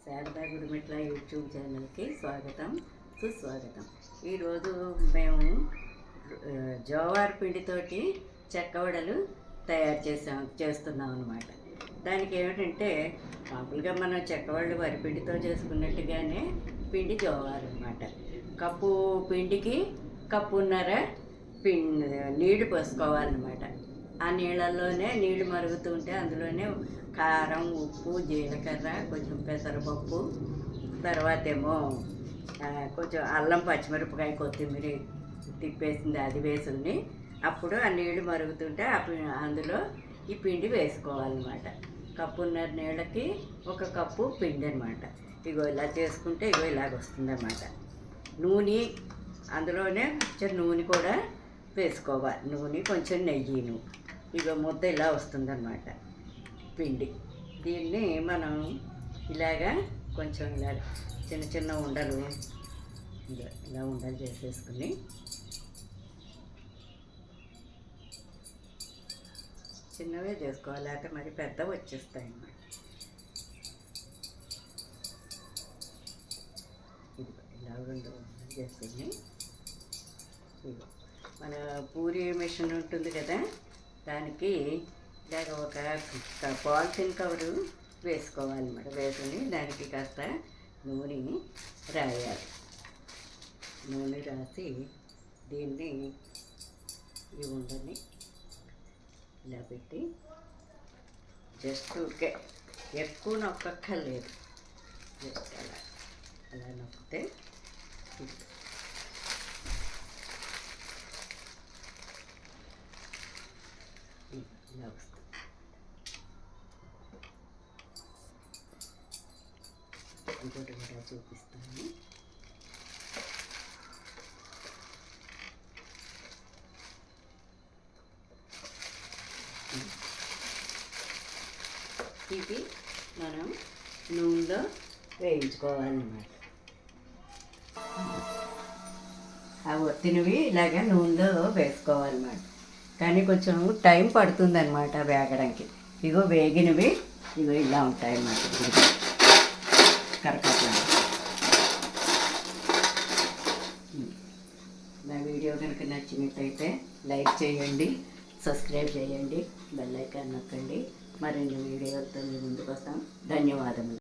Sharada Gudimetla YouTube ఛానల్కి స్వాగతం సుస్వాగతం. ఈరోజు మేము జోవార్ పిండితోటి చెక్కవడలు తయారు చేస్తున్నాం అన్నమాట. దానికి ఏమిటంటే మామూలుగా మనం చెక్కవడలు వరిపిండితో చేసుకున్నట్టుగానే పిండి జోవార్ అన్నమాట. కప్పు పిండికి కప్పున్నర నీళ్లు పోసుకోవాలన్నమాట. ఆ నీళ్ళల్లోనే నీళ్లు మరుగుతుంటే అందులోనే కారం, ఉప్పు, జీలకర్ర, కొంచెం పెసరపప్పు, తర్వాత ఏమో కొంచెం అల్లం, పచ్చిమిరపకాయ, కొత్తిమీర తిప్పేసింది అది వేసుకుని అప్పుడు ఆ నీళ్లు మరుగుతుంటే అందులో ఈ పిండి వేసుకోవాలన్నమాట. కప్పున్నర నీళ్ళకి ఒక కప్పు పిండి అనమాట. ఇగో ఇలా చేసుకుంటే ఇగో ఇలాగ వస్తుందన్నమాట. నూనె అందులోనే కొంచెం నూనె కూడా వేసుకోవాలి. నూనె కొంచెం నెయ్యిను ఇగో ముద్ద ఇలా వస్తుందన్నమాట పిండి. దీన్ని మనం ఇలాగా కొంచెం ఇలా చిన్న చిన్న ఉండలు ఇలా ఉండలు చేసేసుకుని చిన్నవే చేసుకోవాలి, లేకపోతే మరి పెద్దవి వచ్చేస్తాయి అన్నమాట. ఇలా రెండు ఉండలు చేసుకుని మన పూరి మిషన్ ఉంటుంది కదా, దానికి ఇలాగ ఒక పాలిథిన్ కవరు వేసుకోవాలన్నమాట. వేసుకొని దానికి కాస్త నూనె రాయాలి. నూనె రాసి దీన్ని ఈ ఉండని ఇలా పెట్టి జస్ట్ ఎక్కువ నొక్కక్కర్లేదు, జస్ట్ అలా నొక్కితే ఇలా వస్తుంది. ఇంకోటి కూడా చూపిస్తాను. ఇది మనం నూనెలో వేయించుకోవాలన్నమాట. ఆ ఒత్తినవి ఇలాగ నూనెలో వేసుకోవాలన్నమాట. కానీ కొంచెం టైం పడుతుందన్నమాట వేగడానికి. ఇగో వేగినవి ఇగో ఇలా ఉంటాయన్నమాట. కరకట్లా. నా వీడియో కనుక నచ్చినట్టయితే లైక్ చేయండి, సబ్స్క్రైబ్ చేయండి, బెల్ ఐకాన్ నొక్కండి. మరిన్ని వీడియోలతో మీ ముందుకు వస్తాం. ధన్యవాదములు.